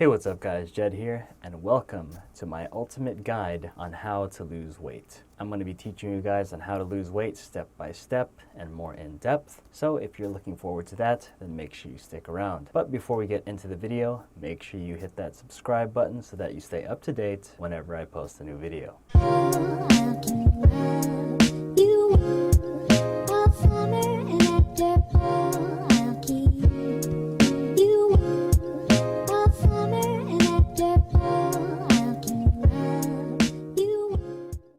Hey, what's up guys, Jed here, and welcome to my ultimate guide on how to lose weight. I'm going to be teaching you guys on how to lose weight step by step and more in depth. So if you're looking forward to that, then make sure you stick around. But before we get into the video, make sure you hit that subscribe button so that you stay up to date whenever I post a new video.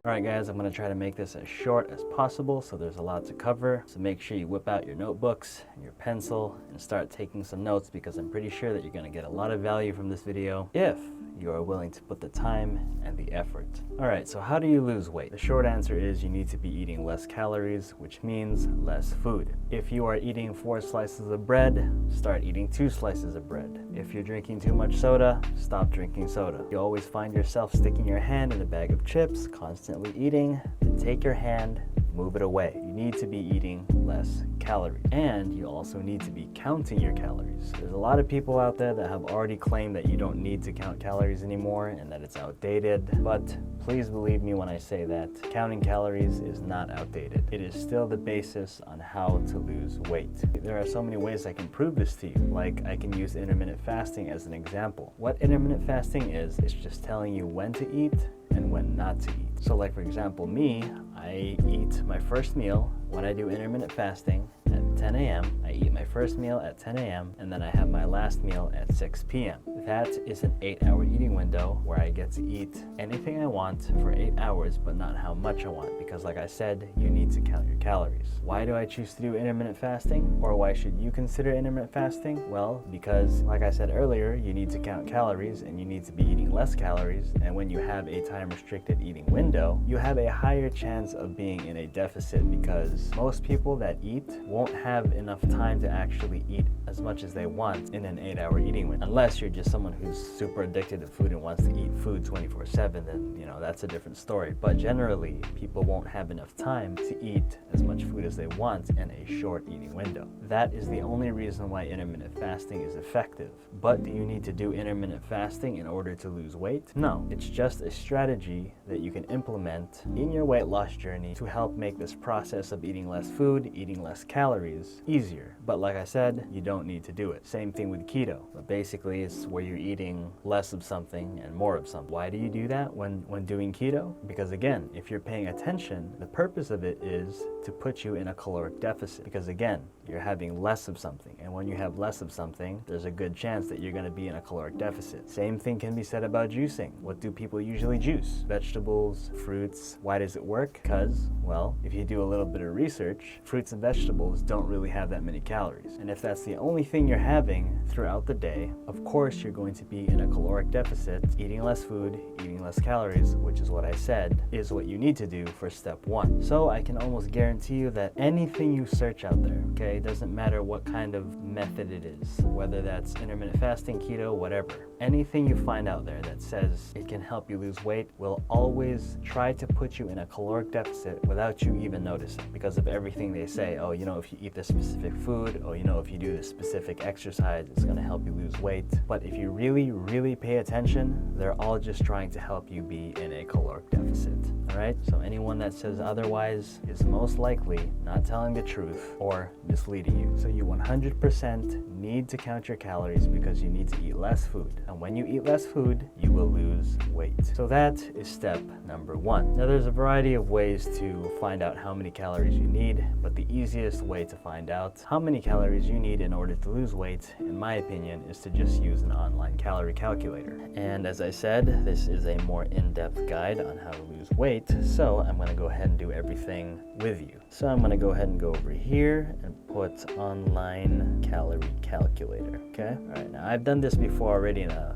Alright guys, I'm going to try to make this as short as possible so there's a lot to cover. So make sure you whip out your notebooks and your pencil and start taking some notes, because I'm pretty sure that you're going to get a lot of value from this video if you are willing to put the time and the effort. Alright, so how do you lose weight? The short answer is you need to be eating less calories, which means less food. If you are eating 4 slices of bread, start eating 2 slices of bread. If you're drinking too much soda, stop drinking soda. You always find yourself sticking your hand in a bag of chips, constantly eating, then take your hand, move it away. You need to be eating less calories. And you also need to be counting your calories. There's a lot of people out there that have already claimed that you don't need to count calories anymore and that it's outdated. But please believe me when I say that counting calories is not outdated. It is still the basis on how to lose weight. There are so many ways I can prove this to you. Like, I can use intermittent fasting as an example. What intermittent fasting is, it's just telling you when to eat and when not to eat. So like for example, me, I eat my first meal when I do intermittent fasting at 10 a.m. I eat my first meal at 10 a.m. and then I have my last meal at 6 p.m. That is an 8-hour eating window where I get to eat anything I want for 8 hours, but not how much I want, because like I said, you need to count your calories. Why do I choose to do intermittent fasting? Or why should you consider intermittent fasting? Well, because like I said earlier, you need to count calories and you need to be eating less calories, and when you have a time restricted eating window, you have a higher chance of being in a deficit, because most people that eat won't have enough time to actually eat as much as they want in an 8-hour eating window. Unless you're just someone who's super addicted to food and wants to eat food 24/7, then that's a different story. But generally, people won't have enough time to eat as much food as they want in a short eating window. That is the only reason why intermittent fasting is effective. But do you need to do intermittent fasting in order to lose weight? No, it's just a strategy that you can implement in your weight loss journey to help make this process of eating less food, eating less calories easier. But like I said, you don't need to do it. Same thing with keto. But basically, it's where you're eating less of something and more of something. Why do you do that when doing keto? Because again, if you're paying attention, the purpose of it is to put you in a caloric deficit. Because again, you're having less of something. And when you have less of something, there's a good chance that you're going to be in a caloric deficit. Same thing can be said about juicing. What do people usually juice? Vegetables, fruits. Why does it work? Because, well, if you do a little bit of research, fruits and vegetables don't really have that many calories. And if that's the only thing you're having throughout the day, of course you're going to be in a caloric deficit. Eating less food, eating less calories, which is what I said, is what you need to do for step 1. So I can almost guarantee you that anything you search out there, okay, it doesn't matter what kind of method it is, whether that's intermittent fasting, keto, whatever, anything you find out there that says it can help you lose weight will always try to put you in a caloric deficit without you even noticing, because of everything they say. Oh, if you eat this specific food, oh, if you do this specific exercise, it's going to help you lose weight. But if you really, really pay attention, they're all just trying to help you be in a caloric deficit. Alright, so anyone that says otherwise is most likely not telling the truth or misleading you. So you 100% need to count your calories, because you need to eat less food. And when you eat less food, you will lose weight. So that is step number 1. Now there's a variety of ways to find out how many calories you need, but the easiest way to find out how many calories you need in order to lose weight, in my opinion, is to just use an online calorie calculator. And as I said, this is a more in-depth guide on how to lose weight, so I'm going to go ahead and do everything with you. So I'm going to go ahead and go over here and put online calorie calculator. Okay, all right, now I've done this before already in a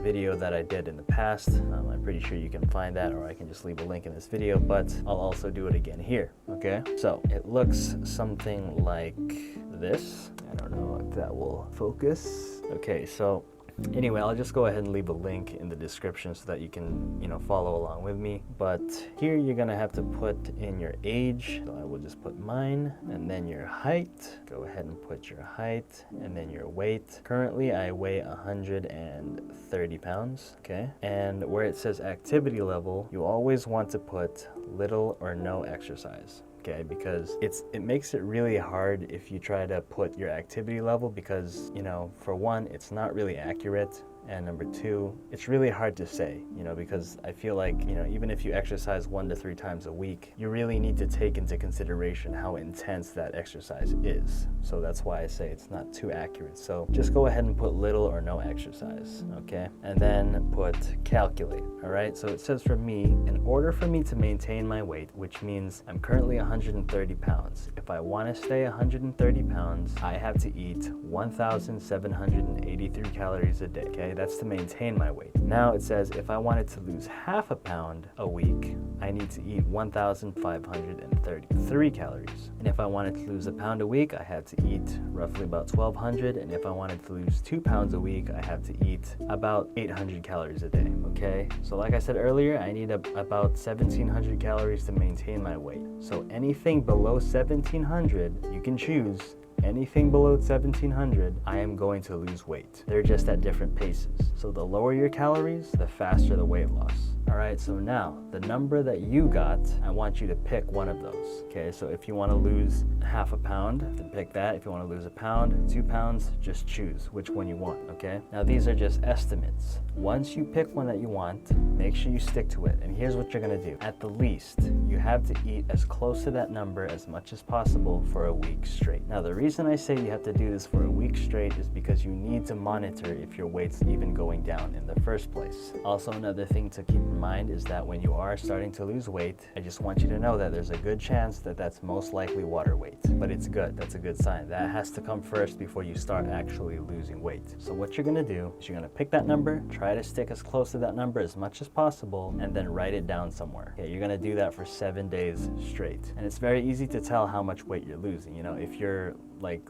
video that I did in the past. I'm pretty sure you can find that, or I can just leave a link in this video, but I'll also do it again here. Okay, so it looks something like this. I don't know if that will focus. Okay, so Anyway, I'll just go ahead and leave a link in the description so that you can, follow along with me. But here you're gonna have to put in your age. So I will just put mine, and then your height. Go ahead and put your height, and then your weight. Currently, I weigh 130 pounds, okay? And where it says activity level, you always want to put little or no exercise. Okay, because it makes it really hard if you try to put your activity level, because for one, it's not really accurate, and number two, it's really hard to say, because I feel like even if you exercise 1 to 3 times a week, you really need to take into consideration how intense that exercise is. So that's why I say it's not too accurate. So just go ahead and put little or no exercise, okay? And then put calculate. All right, so it says for me, in order for me to maintain my weight, which means I'm currently 130 pounds, if I want to stay 130 pounds, I have to eat 1,783 calories a day, okay? That's to maintain my weight. Now it says if I wanted to lose half a pound a week, I need to eat 1,533 calories. And if I wanted to lose a pound a week, I had to eat roughly about 1,200. And if I wanted to lose 2 pounds a week, I have to eat about 800 calories a day, okay? So like I said earlier, I need about 1,700 calories to maintain my weight. So anything below 1,700, you can choose. Anything below 1,700, I am going to lose weight. They're just at different paces. So the lower your calories, the faster the weight loss. All right, so now the number that you got, I want you to pick one of those. Okay, so if you want to lose half a pound, then pick that. If you want to lose a pound, 2 pounds, just choose which one you want, okay? Now these are just estimates. Once you pick one that you want, make sure you stick to it. And here's what you're gonna do. At the least, you have to eat as close to that number as much as possible for a week straight. Now the reason I say you have to do this for a week straight is because you need to monitor if your weight's even going down in the first place. Also, another thing to keep in mind is that when you are starting to lose weight, I just want you to know that there's a good chance that that's most likely water weight. But it's good, that's a good sign. That has to come first before you start actually losing weight. So what you're gonna do is you're gonna pick that number, try to stick as close to that number as much as possible, and then write it down somewhere. Okay, you're gonna do that for 7 days straight. And it's very easy to tell how much weight you're losing. If you're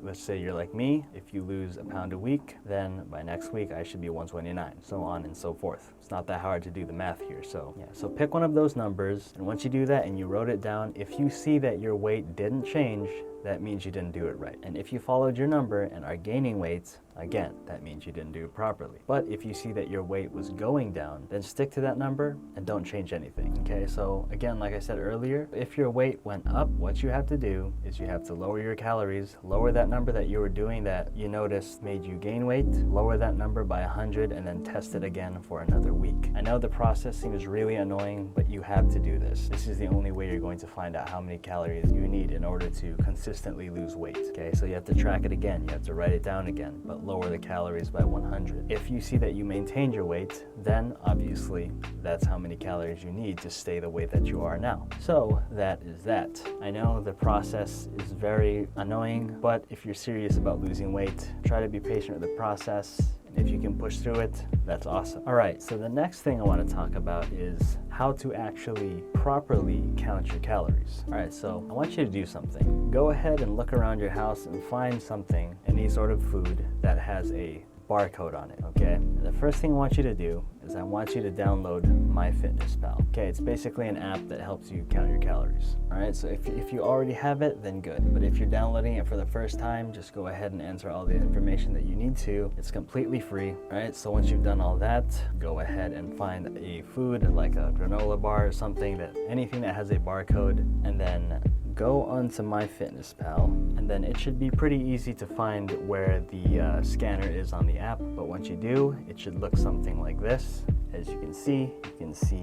let's say you're like me, if you lose a pound a week, then by next week I should be 129, so on and so forth. It's not that hard to do the math here. So yeah, so pick one of those numbers, and once you do that and you wrote it down, if you see that your weight didn't change, that means you didn't do it right. And if you followed your number and are gaining weight, again, that means you didn't do it properly. But if you see that your weight was going down, then stick to that number and don't change anything, okay? So again, like I said earlier, if your weight went up, what you have to do is you have to lower your calories, lower that number that you were doing that you noticed made you gain weight, lower that number by 100, and then test it again for another week. I know the process seems really annoying, but you have to do this. This is the only way you're going to find out how many calories you need in order to consistently lose weight, okay? So you have to track it again, you have to write it down again, but lower the calories by 100. If you see that you maintained your weight, then obviously that's how many calories you need to stay the way that you are now. So that is that. I know the process is very annoying, but if you're serious about losing weight, try to be patient with the process. And if you can push through it, that's awesome. All right, so the next thing I want to talk about is how to actually properly count your calories. All right, so I want you to do something. Go ahead and look around your house and find something, any sort of food that has a barcode on it, okay? And the first thing I want you to do is I want you to download MyFitnessPal. Okay, it's basically an app that helps you count your calories. All right, so if you already have it, then good. But if you're downloading it for the first time, just go ahead and enter all the information that you need to. It's completely free. All right, so once you've done all that, go ahead and find a food like a granola bar or something, anything that has a barcode, and then go onto MyFitnessPal, and then it should be pretty easy to find where the scanner is on the app. But once you do, it should look something like this. As you can see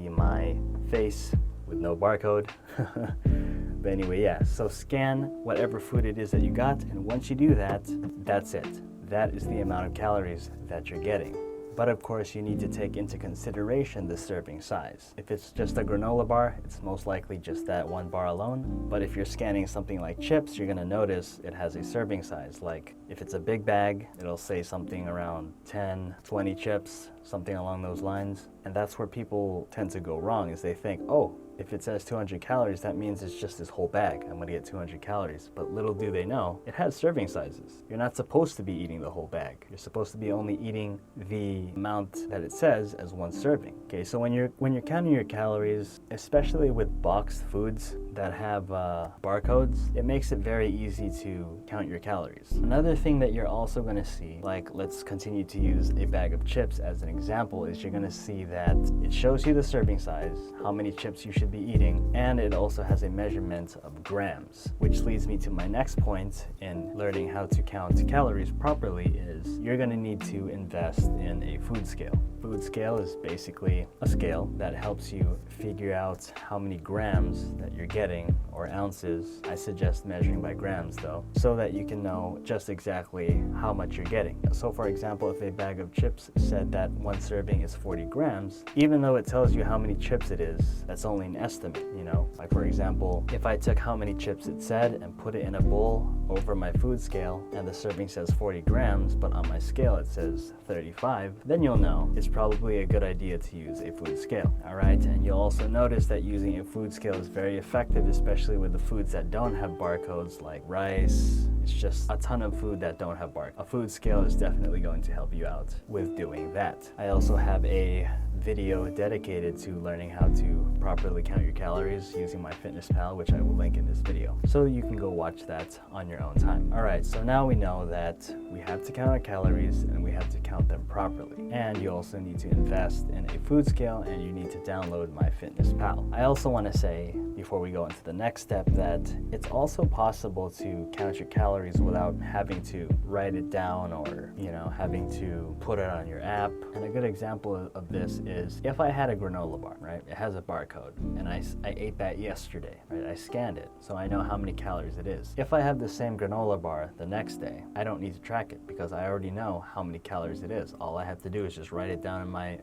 my face with no barcode. But anyway, yeah, so scan whatever food it is that you got, and once you do that, that's it. That is the amount of calories that you're getting. But of course, you need to take into consideration the serving size. If it's just a granola bar, it's most likely just that one bar alone. But if you're scanning something like chips, you're gonna notice it has a serving size. Like if it's a big bag, it'll say something around 10, 20 chips. something along those lines. And that's where people tend to go wrong, is they think, oh, if it says 200 calories, that means it's just this whole bag. I'm gonna get 200 calories. But little do they know, it has serving sizes. You're not supposed to be eating the whole bag. You're supposed to be only eating the amount that it says as one serving. Okay, so when you're counting your calories, especially with boxed foods that have barcodes, it makes it very easy to count your calories. Another thing that you're also gonna see, like let's continue to use a bag of chips as an example, is you're gonna see that it shows you the serving size, how many chips you should be eating, and it also has a measurement of grams, which leads me to my next point in learning how to count calories properly is you're going to need to invest in a food scale. Food scale is basically a scale that helps you figure out how many grams that you're getting, or ounces. I suggest measuring by grams though, so that you can know just exactly how much you're getting. So for example, if a bag of chips said that one serving is 40 grams, even though it tells you how many chips it is, that's only an estimate, you know? Like for example, if I took how many chips it said and put it in a bowl over my food scale, and the serving says 40 grams, but on my scale it says 35, then you'll know it's probably a good idea to use a food scale, all right? And you'll also notice that using a food scale is very effective, especially with the foods that don't have barcodes like rice. It's just a ton of food that don't have barcodes. A food scale is definitely going to help you out with doing that. I also have a video dedicated to learning how to properly count your calories using MyFitnessPal, which I will link in this video, so you can go watch that on your own time. All right, so now we know that we have to count our calories and we have to count them properly. And you also need to invest in a food scale, and you need to download MyFitnessPal. I also want to say, before we go into the next step, that it's also possible to count your calories without having to write it down, or, you know, having to put it on your app. And a good example of this is if I had a granola bar, right? It has a barcode, and I ate that yesterday, right? I scanned it, so I know how many calories it is. If I have the same granola bar the next day, I don't need to track it because I already know how many calories it is. All I have to do is just write it down in my,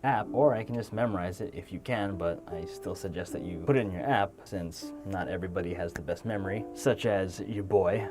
app, or I can just memorize it if you can, but I still suggest that you put it in your app since not everybody has the best memory, such as your boy.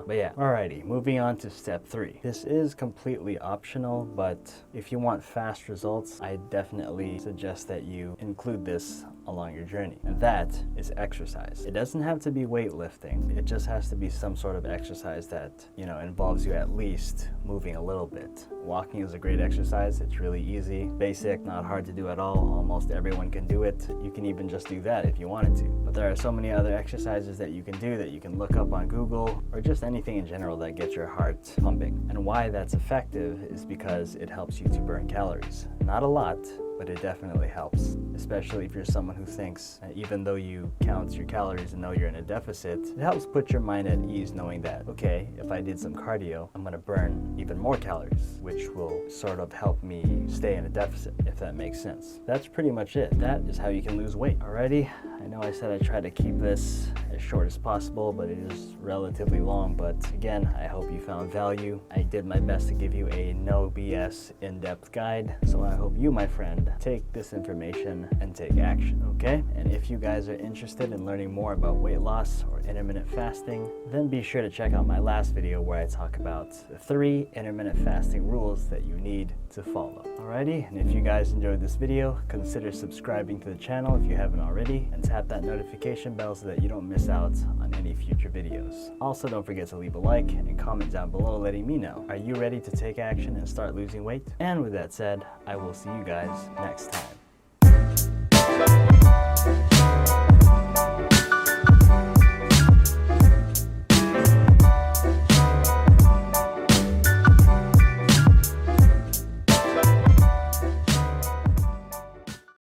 But yeah, alrighty, moving on to step 3. This is completely optional, but if you want fast results, I definitely suggest that you include this along your journey, and that is exercise. It doesn't have to be weightlifting. It just has to be some sort of exercise that, involves you at least moving a little bit. Walking is a great exercise. It's really easy, basic, not hard to do at all. Almost everyone can do it. You can even just do that if you wanted to. But there are so many other exercises that you can do that you can look up on Google, or just anything in general that gets your heart pumping. And why that's effective is because it helps you to burn calories. Not a lot, but it definitely helps, especially if you're someone who thinks even though you count your calories and know you're in a deficit, it helps put your mind at ease knowing that, okay, if I did some cardio, I'm gonna burn even more calories, which will sort of help me stay in a deficit, if that makes sense. That's pretty much it. That is how you can lose weight. Alrighty, I know I said I try to keep this as short as possible, but it is relatively long. But again, I hope you found value. I did my best to give you a no BS in-depth guide, so I hope you, my friend, take this information and take action, okay? And if you guys are interested in learning more about weight loss or intermittent fasting, then be sure to check out my last video where I talk about the 3 intermittent fasting rules that you need to follow. Alrighty, and if you guys enjoyed this video, consider subscribing to the channel if you haven't already, and tap that notification bell so that you don't miss out on any future videos. Also, don't forget to leave a like and comment down below letting me know, are you ready to take action and start losing weight? And with that said, I will see you guys next time.